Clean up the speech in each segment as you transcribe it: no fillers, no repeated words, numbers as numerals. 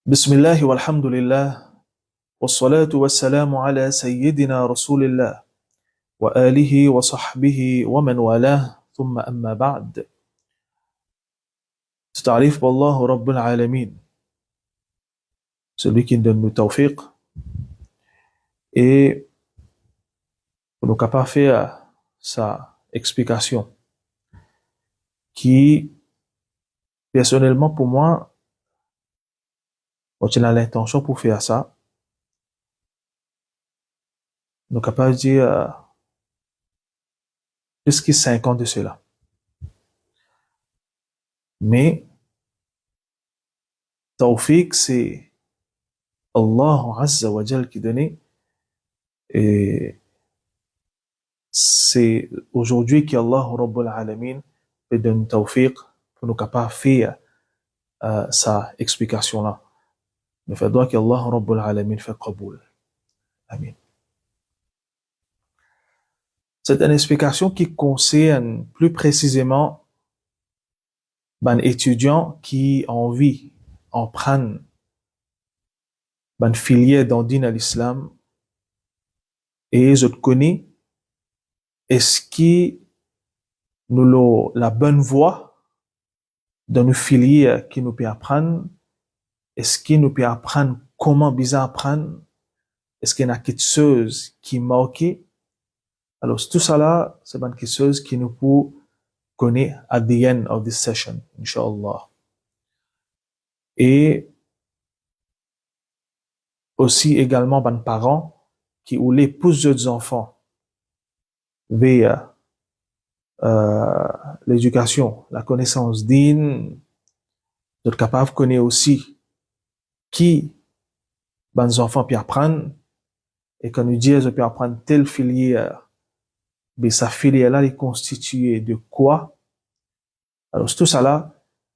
بسم الله والحمد لله والصلاة والسلام على سيدنا رسول الله وآله وصحبه ومن والاه ثم أما بعد. تعريف بالله رب العالمين, celui qui donne le tawfiq et nous capable de faire sa explication qui personnellement pour moi quand il a l'intention pour faire ça nous capable de dire plus que 5 ans de cela, mais tawfiq c'est Allah Azza wa Jal qui donne, et c'est aujourd'hui qu'Allah Rabbul Alamin peut donner tawfiq pour nous capables de faire sa explication là. Mais fait droit qu'Allah Rabbul Alamin fait qaboul. Amin. C'est une explication qui concerne plus précisément un étudiant qui a envie en prendre une filière dans din à l'islam et je connais est-ce qui nous la bonne voie dans nos filières qui nous peut apprendre, est-ce qu'il nous peut apprendre comment bien apprendre, est-ce qu'il y a quelque chose qui manque. Alors tout ça là c'est quelque chose qui nous peut connaître at the end of this session inshallah. Et aussi également ben parents qui voulaient pousser leurs enfants vers l'éducation, la connaissance din, d'être capable de connaître aussi qui ben enfants peuvent apprendre, et quand nous disons je peux apprendre telle filière, mais sa filière là est constituée de quoi. Alors tout ça là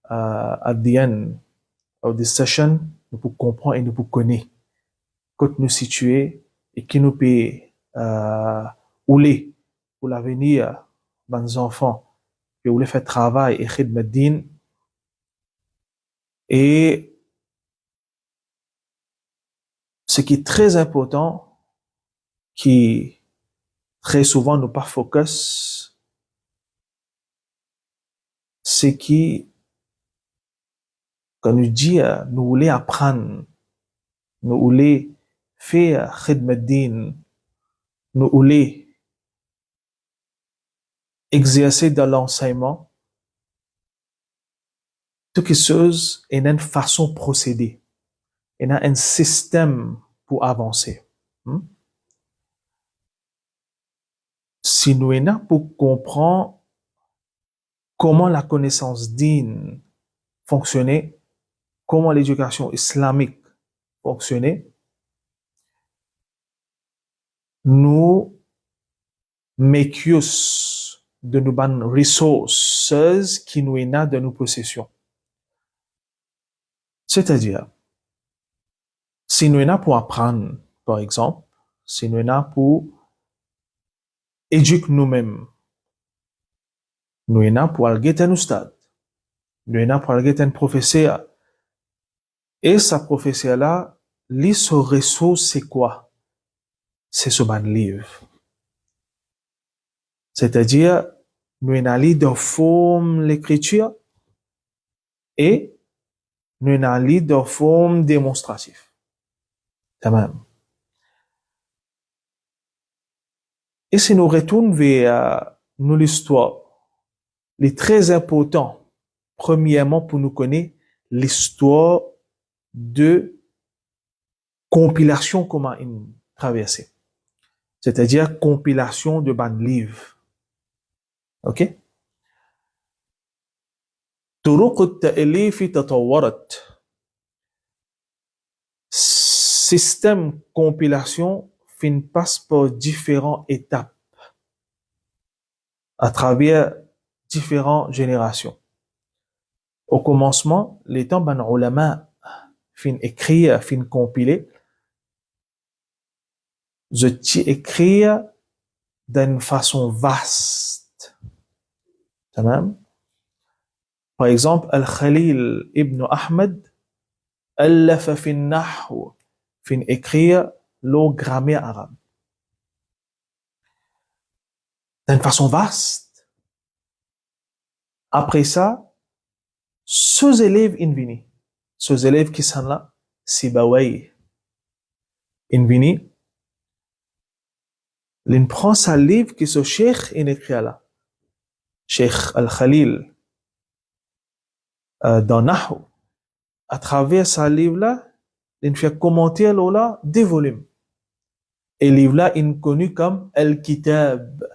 at the end of this session nous pouvons comprendre et nous pouvons connaître quand nous situer et qui nous peut ouler pour l'avenir des enfants qui voulaient faire travail et khidmat din. Et ce qui est très important, qui très souvent nous pas focus, c'est qui quand nous dit nous voulons apprendre, nous voulons faire khidmat din, nous voulons exercer dans l'enseignement, toutes ces choses, il y a une façon de procéder, il y a un système pour avancer. Si nous sommes là pour comprendre comment la connaissance din fonctionnait, comment l'éducation islamique fonctionnait, nous mettons de nos bonnes ressources qui nous sont dans nos possessions. C'est-à-dire, si nous sommes là pour apprendre, par exemple, si nous sommes là pour éduquer nous-mêmes, nous sommes là pour aller un stade, nous sommes là pour aller un professeur, et sa professeur-là, lui, son ressource, c'est quoi? C'est ce bon livre. C'est-à-dire, nous sommes allés dans forme l'écriture et nous sommes allés dans forme démonstrative. Tamam. Et si nous retournons vers nous l'histoire, il est très important, premièrement, pour nous connaître l'histoire de compilation comment une traversée. C'est-à-dire compilation de ban livres. OK? طرق التأليف تطورت. Système compilation passe par différentes étapes à travers différentes générations. Au commencement, les temps ban ulama fin écrire, fin compiler, je t'y écrire d'une façon vaste. Tamam? Par exemple, Al-Khalil ibn Ahmed ألف في النحو fin écrire le grammaire arabe d'une façon vaste. Après ça, ces élèves invini, ces élèves qui sont là, Sibawayh, invini, l'in prend sa livre qui ce cheikh in écrit là, Cheikh Al-Khalil, dans Nahu, à travers sa livre là, l'in fait commenter là des volumes. Et livre là, in connu comme Al-Kitab.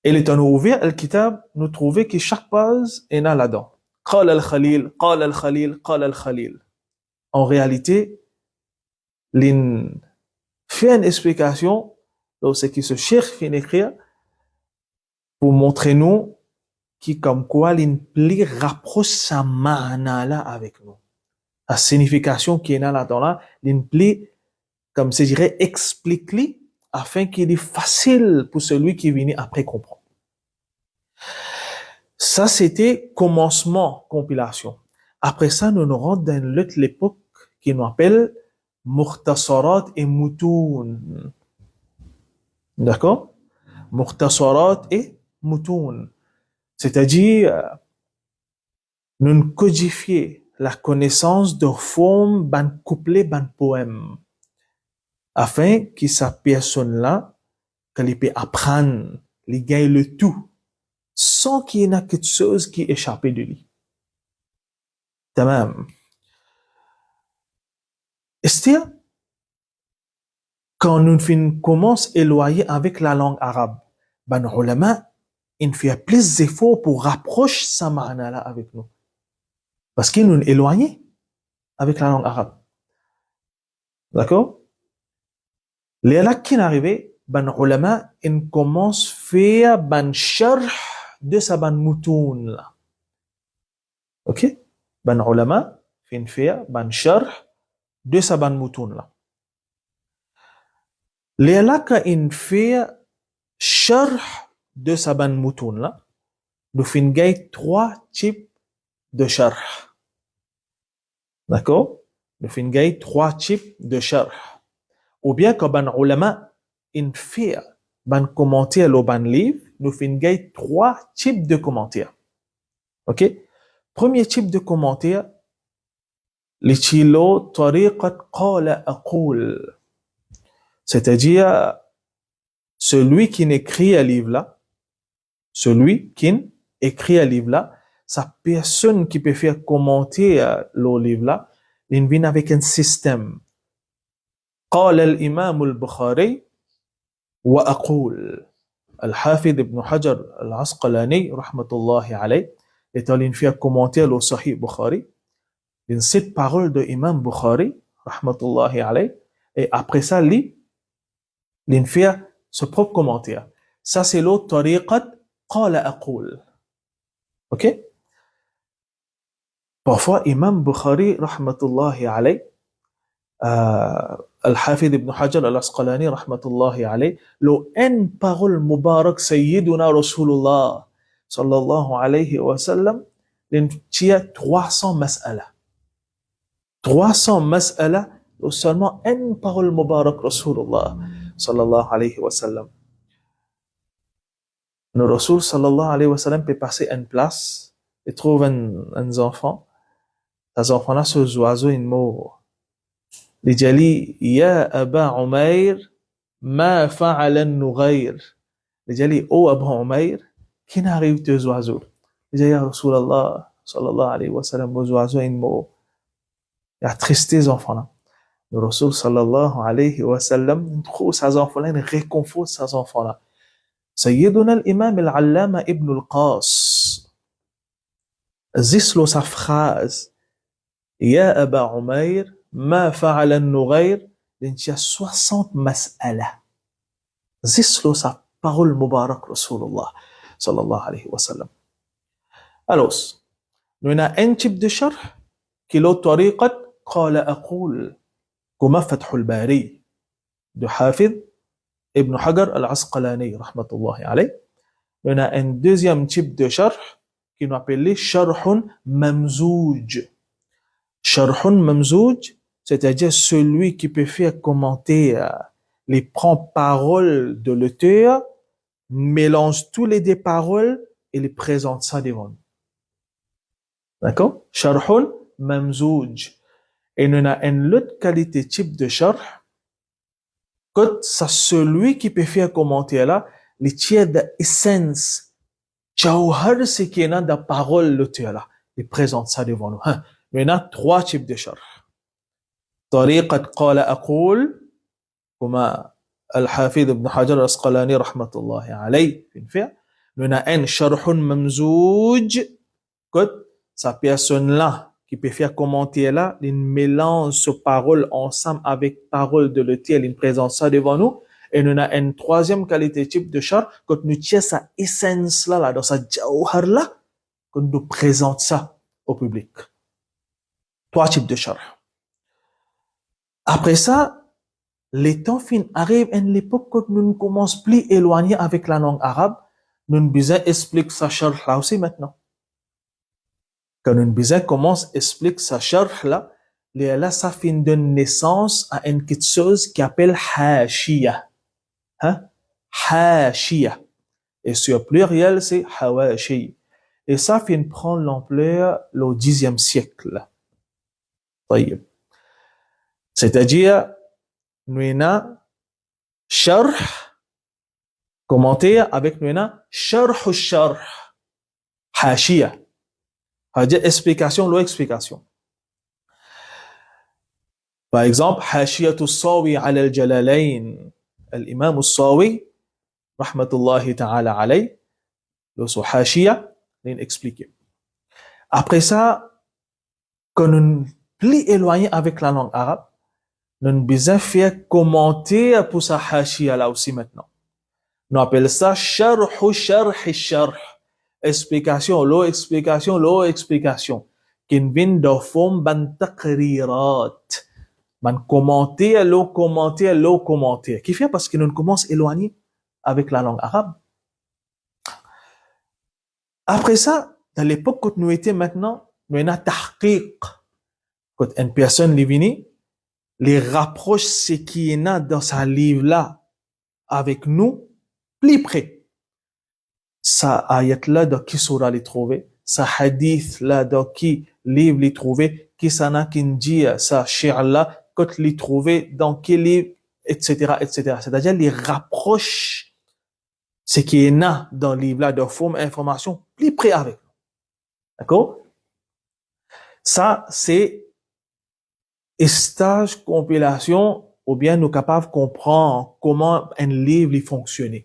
Et les temps ouvert, Al-Kitab, nous trouvons que chaque page est là-dedans. قال الخليل قال الخليل قال الخليل. En réalité, l'in fait une explication de ce qui se cherche à écrire pour montrer nous qui comme quoi l'in rapproche sa maana là avec nous. La signification qui est là-dedans là, l'in comme je dirais, explique-lui afin qu'il est facile pour celui qui vient après comprendre. Ça, c'était commencement, compilation. Après ça, nous nous rendons dans l'autre l'époque qui nous appelle Mukhtasarat et Mutoun. D'accord? Mukhtasarat et Mutoun. C'est-à-dire, nous codifier la connaissance de forme ban couplet, ban poème. Afin que sa personne-là, qu'elle peut apprendre, les gagne le tout, sans qu'il y ait quelque chose qui échappe de lui. Tamam. C'est-à-dire, quand nous commençons à éloigner avec la langue arabe, ben, ulama, il fait plus d'efforts pour rapprocher sa maana là avec nous. Parce qu'il nous éloigne avec la langue arabe. D'accord? Les là qui n'arrivent, ben, ulama, ils commencent à faire ben sharh de sa ban moutoun là. Ok? Ben, ulama, fin faire ben sharh de sa ban moutoun là. Les là qui fait sharh de sa ban moutoun là, nous fin gay 3 types de sharh. D'accord? Nous fin gay 3 types de sharh. Ou bien que ban ulama in fait ban commentaire le ban livre, nous fin gay 3 types de commentaires. OK? Premier type de commentaire, les chilo tariqat qala aqul. C'est-à-dire celui qui écrit un livre là, celui qui écrit un livre là, sa personne qui peut faire commenter le livre là, il vient avec un système. قال الإمام البخاري وأقول الحافظ ابن حجر العسقلاني رحمة الله عليه est allé faire commenter le Sahih Bukhari, une cette parole de Imam Bukhari rahmatullahi alayh, et après ça il fait ce propre commentaire. Ça c'est l'autre tariqat qala aqul. OK? Parfois Imam Bukhari rahmatullahi alayh, Al-Hafid ibn Hajar al-Asqalani rahmatullahi alayh, lo en parole mubarak sayyiduna Rasulullah sallallahu alayhi wa sallam, l'intia 300 mas'ala. 300 mas'ala, ou seulement une parole mubarak Rasulullah sallallahu alayhi wa sallam. Le Rasul sallallahu alayhi wa sallam peut passer une place et trouve un enfant. Ces enfants-là, ce oiseau, il meurt. Il dit, Ya Aba Umayr, ma fa'ala an-nughayr. Il dit, oh Abu Umayr, qui n'arrive tes oiseaux? Il dit, Ya Rasulallah sallallahu alayhi wa sallam, vos oiseaux, ils meurent. Il a attristé ces enfants-là. Le Rasul sallallahu alayhi wa sallam trouve ces enfants-là, il réconforte ces enfants-là. Sayyiduna al-Imam al-Allama ibn al-Qas zislo sa phrase Ya Aba Umayr ma fa'ala an-nughayr, il y a 60 mas'ala. Zislo sa parole mubarak Rasulullah sallallahu alayhi wa sallam. Alors, nous avons un type de sharh qui est l'autre tariqat qala aqul, comme Fath al-Bari de Hafid ibn Hajar al-Asqalani rahmatullahi alayh. On a un deuxième type de sharh qui nous appelle Sharhun Mamzouj. Sharhun Mamzouj, c'est-à-dire celui qui peut faire commenter les paroles de l'auteur, mélange tous les deux paroles et les présente ça devant nous. D'accord? Sharhun Mamzouj. Et nous avons une autre qualité type de sharh, que c'est celui qui peut faire commenter là, les tiers d'essence, jawhar, c'est qui est dans la parole de l'auteur là, il présente ça devant nous. Nous avons trois types de sharh. طريقة قال أقول كما الحافظ ابن حجر العسقلاني رحمة الله عليه في الفعل. Nous avons un sharh mamzouj, que sa personne là qui peut faire commenter là, il mélange ce parole ensemble avec parole de l'auteur, il présente ça devant nous. Et nous avons une troisième qualité type de sharh, quand nous tient sa essence là, dans sa jawhar là, quand nous présente ça au public. Trois types de sharh. Après ça, les temps fins arrivent à une époque où nous ne commençons plus éloigner avec la langue arabe, nous ne besoin expliquer sa sharh là aussi maintenant. Quand une bizarre commence, explique sa sharh là, là, ça fin donne naissance à une petite chose qui appelle hashiyah. Hashiyah. Et sur pluriel, c'est hawashi. Et ça fin prendre l'ampleur au Xe siècle. طيب. C'est-à-dire, nous avons sharh, commentaire avec nous avons sharh sharh, hashiyah. C'est-à-dire explication, l'explication. Par exemple, Hashiyatu Sawi ala al-Jalalayn, l'imam al-Sawi, rahmatullahi ta'ala alayh, le son Hashiyah, il explique. Après ça, quand nous plus éloignés avec la langue arabe, nous avons besoin de faire commenter pour sa Hashiyah là aussi maintenant. Nous appelons ça Sharhu Sharhi Sharh. Explication, l'explication, qui vient de forme ban taqrirat, ban commentaire, qui fait parce que nous commençons à éloigner avec la langue arabe. Après ça, dans l'époque où nous étions maintenant, nous avons tahqiq. Quand une personne est venue, les rapproche ce qui est dans sa livre là avec nous, plus près. Sa ayat là dans qui sura les trouver, sa hadith là dans qui livre les trouver, qui sana kinji sa shi'r là quand les trouver dans quel livre, etc., etc. C'est-à-dire les rapproche ce qui est là dans le livre là de forme information plus près avec nous. D'accord? Ça c'est stage compilation ou bien nous capables de comprendre comment un livre fonctionne.